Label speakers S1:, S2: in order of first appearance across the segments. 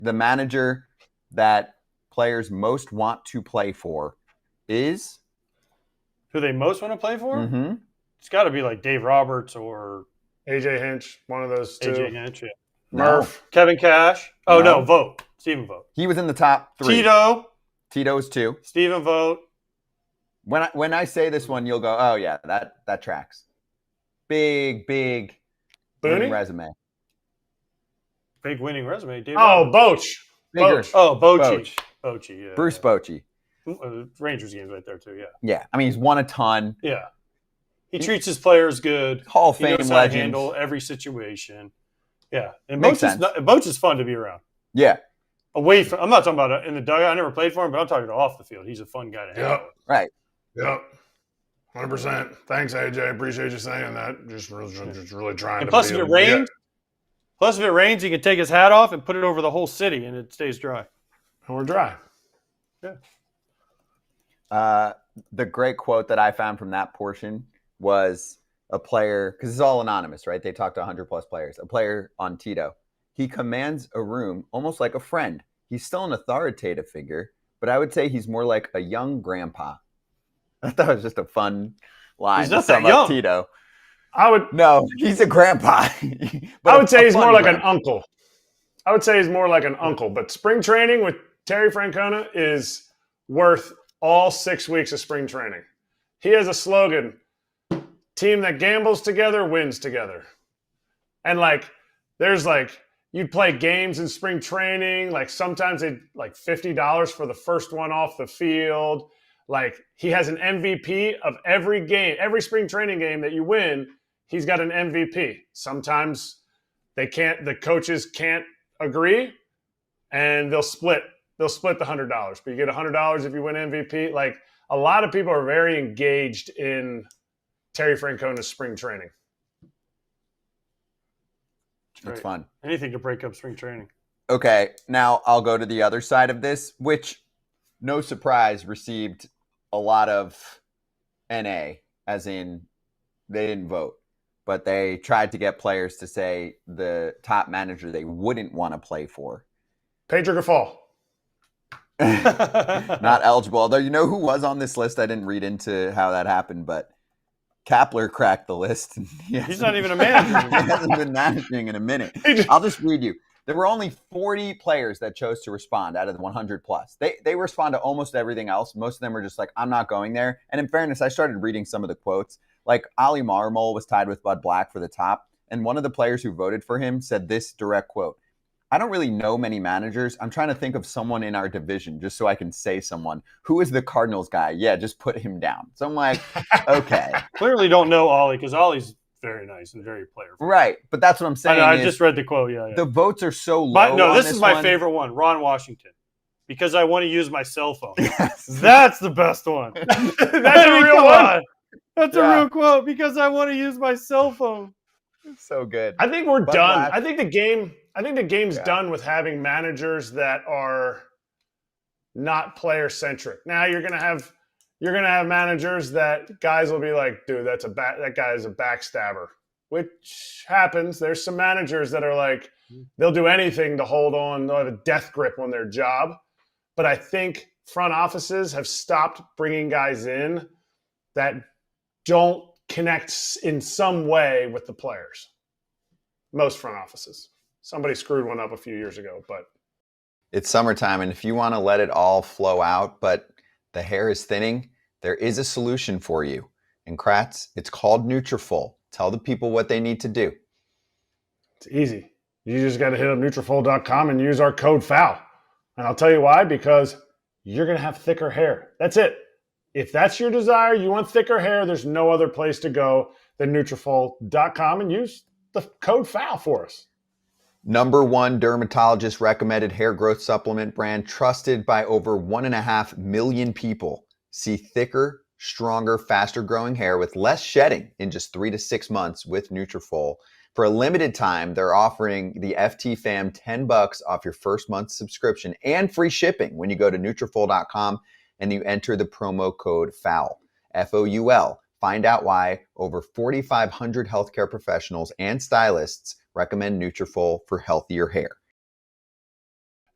S1: the manager that players most want to play for is?
S2: Who they most want to play for?
S1: Mm-hmm.
S2: It's got to be like Dave Roberts or
S3: AJ Hinch, one of those two.
S2: AJ Hinch, yeah.
S3: Murph.
S2: Kevin Cash. Oh, no, Vogt. Stephen Vogt.
S1: He was in the top 3. Tito's 2.
S2: Stephen Vogt.
S1: When I say this one, you'll go, oh, yeah, that tracks. Big winning resume.
S2: Big winning resume. Dave
S3: Bochy.
S2: Bochy. Bochy, yeah.
S1: Bruce Bochy.
S2: Rangers games right there, too, yeah.
S1: Yeah, I mean, he's won a ton.
S2: Yeah. He treats his players good.
S1: Hall of Fame
S2: legend. He knows how to handle every situation. Yeah. And Bochy is fun to be around.
S1: Yeah.
S2: I'm not talking about in the dugout. I never played for him, but I'm talking off the field. He's a fun guy to handle.
S3: Yep.
S1: Right.
S3: Yep. 100%. Thanks, AJ. Appreciate you saying that. Just really trying
S2: and
S3: to
S2: plus, if it rains, he can take his hat off and put it over the whole city, and it stays dry.
S3: And we're dry.
S1: Yeah. The great quote that I found from that portion was a player, because it's all anonymous, right? They talked to 100-plus players. A player on Tito. He commands a room almost like a friend. He's still an authoritative figure, but I would say he's more like a young grandpa. I thought it was just a fun line.
S2: He's not that young.
S1: Tito.
S3: No,
S1: he's a grandpa.
S3: I would say he's more like an uncle. But spring training with Terry Francona is worth all 6 weeks of spring training. He has a slogan, team that gambles together wins together. And you'd play games in spring training. Like sometimes they'd like $50 for the first one off the field. Like he has an MVP of every game, every spring training game that you win, he's got an MVP. Sometimes the coaches can't agree and they'll split the $100. But you get $100 if you win MVP. Like a lot of people are very engaged in Terry Francona's spring training.
S1: It's fun.
S2: Anything to break up spring training.
S1: Okay, now I'll go to the other side of this, which, no surprise, received a lot of NA, as in they didn't vote. But they tried to get players to say the top manager they wouldn't want to play for.
S3: Pedro Gaffal.
S1: Not eligible. Although, you know who was on this list? I didn't read into how that happened, but Kapler cracked the list.
S2: He's not even a manager.
S1: He hasn't been managing in a minute. I'll just read you. There were only 40 players that chose to respond out of the 100 plus. They respond to almost everything else. Most of them were just like, I'm not going there. And in fairness, I started reading some of the quotes. Like Ali Marmol was tied with Bud Black for the top. And one of the players who voted for him said this direct quote, I don't really know many managers. I'm trying to think of someone in our division just so I can say someone. Who is the Cardinals guy? Yeah, just put him down. So I'm like, okay.
S2: Clearly don't know Ollie because Ollie's very nice and very player.
S1: Right, but that's what I'm saying.
S2: I just read the quote, yeah.
S1: The votes are so low.
S2: No, this is my favorite one, Ron Washington. Because I want to use my cell phone. Yes. That's the best one. That's a real one. That's a real quote. Because I want to use my cell phone.
S1: It's so good.
S3: I think we're done. I think the game's done with having managers that are not player centric. Now you're gonna have managers that guys will be like, dude, that guy is a backstabber, which happens. There's some managers that are like, they'll do anything to hold on. They'll have a death grip on their job. But I think front offices have stopped bringing guys in that don't connect in some way with the players. Most front offices. Somebody screwed one up a few years ago, but
S1: it's summertime, and if you want to let it all flow out, but the hair is thinning, there is a solution for you. And Kratz, it's called Nutrafol. Tell the people what they need to do.
S3: It's easy. You just got to hit up Nutrafol.com and use our code FOUL. And I'll tell you why, because you're going to have thicker hair. That's it. If that's your desire, you want thicker hair, there's no other place to go than Nutrafol.com and use the code FOUL for us.
S1: #1 dermatologist recommended hair growth supplement brand trusted by over 1.5 million people. See thicker, stronger, faster growing hair with less shedding in just 3 to 6 months with Nutrafol. For a limited time, they're offering the FT fam $10 off your first month's subscription and free shipping when you go to Nutrafol.com and you enter the promo code FOUL, F-O-U-L. Find out why over 4,500 healthcare professionals and stylists recommend Nutrafol for healthier hair.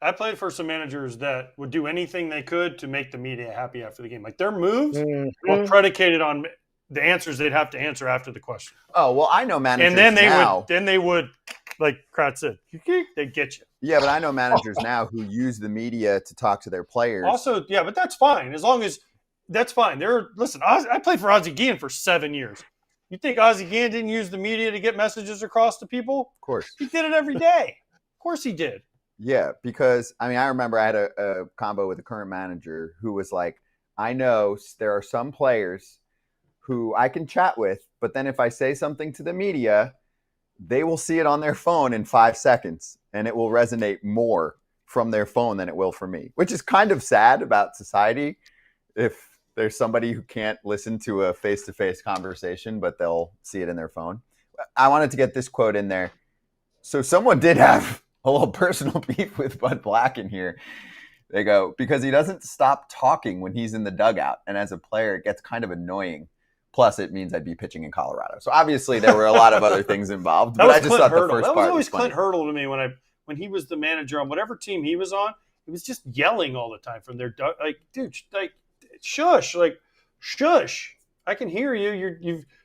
S2: I played for some managers that would do anything they could to make the media happy after the game. Like their moves were predicated on the answers they'd have to answer after the question.
S1: Oh, well, I know managers
S2: and then
S1: now.
S2: They would, like Kratz said, they'd get you.
S1: Yeah, but I know managers now who use the media to talk to their players.
S2: Also, yeah, but that's fine. As long as that's fine. Listen, I played for Ozzie Guillen for 7 years. You think Ozzie Guillen didn't use the media to get messages across to people?
S1: Of course.
S2: He did it every day. Of course he did.
S1: Yeah, because, I mean, I remember I had a combo with a current manager who was like, I know there are some players who I can chat with, but then if I say something to the media, they will see it on their phone in 5 seconds, and it will resonate more from their phone than it will for me, which is kind of sad about society if there's somebody who can't listen to a face-to-face conversation, but they'll see it in their phone. I wanted to get this quote in there. So someone did have a little personal beef with Bud Black in here. They go, because he doesn't stop talking when he's in the dugout. And as a player, it gets kind of annoying. Plus, it means I'd be pitching in Colorado. So obviously, there were a lot of other things involved. But I just thought the first part was funny. That was always
S2: Clint Hurdle to me when he was the manager on whatever team he was on. He was just yelling all the time from their like, dude, like, shush, shush. I can hear you.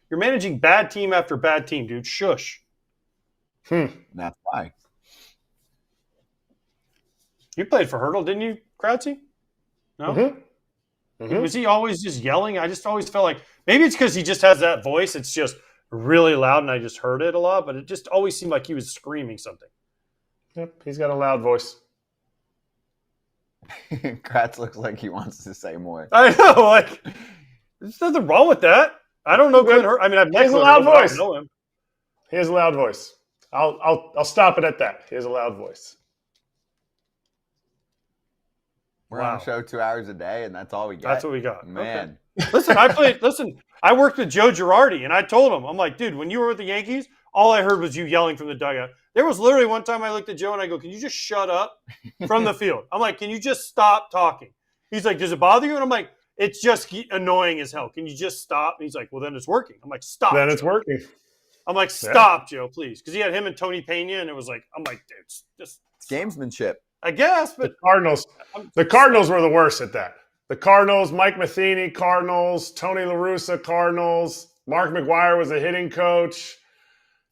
S2: You're managing bad team after bad team, dude. Shush.
S1: That's why.
S2: You played for Hurdle, didn't you, Kratzy? No? Mm-hmm. Was he always just yelling? I just always felt like maybe it's because he just has that voice. It's just really loud, and I just heard it a lot, but it just always seemed like he was screaming something.
S3: Yep, he's got a loud voice.
S1: Kratz looks like he wants to say more.
S2: I know, like, there's nothing wrong with that. I don't know Clint Hurdle. I mean, I've met
S3: He has a loud voice.
S2: I know him.
S3: He has a loud voice. I'll stop it at that. He has a loud voice.
S1: We're on a show 2 hours a day, and that's all we got.
S2: That's what we got.
S1: Man.
S2: Okay. Listen, I worked with Joe Girardi, and I told him, I'm like, dude, when you were with the Yankees, all I heard was you yelling from the dugout. There was literally one time I looked at Joe, and I go, can you just shut up from the field? I'm like, can you just stop talking? He's like, does it bother you? And I'm like, it's just annoying as hell. Can you just stop? And he's like, well, then it's working. I'm like, stop.
S3: Then it's working.
S2: I'm like, stop, Joe, please. Because he had him and Tony Pena, and it was like, I'm like, dude, it's
S1: gamesmanship.
S2: I guess, but
S3: the Cardinals were the worst at that. The Cardinals, Mike Matheny, Cardinals, Tony La Russa, Cardinals. Mark McGwire was a hitting coach.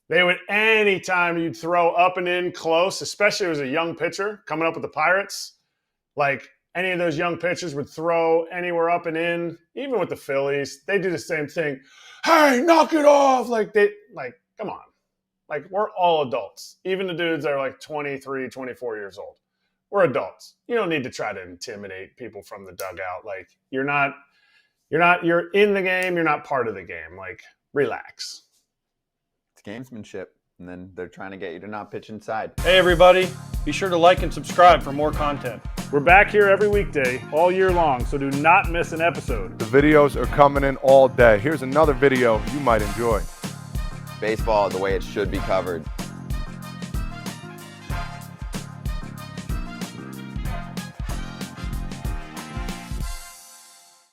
S3: They would, anytime you'd throw up and in close, especially if it was a young pitcher coming up with the Pirates, like any of those young pitchers would throw anywhere up and in, even with the Phillies, they do the same thing. Hey, knock it off. Come on. Like, we're all adults. Even the dudes that are like 23, 24 years old. We're adults. You don't need to try to intimidate people from the dugout. Like, you're in the game. You're not part of the game. Like, relax.
S1: It's gamesmanship. And then they're trying to get you to not pitch inside.
S2: Hey, everybody. Be sure to like and subscribe for more content.
S3: We're back here every weekday, all year long, so do not miss an episode.
S4: The videos are coming in all day. Here's another video you might enjoy.
S1: Baseball the way it should be covered.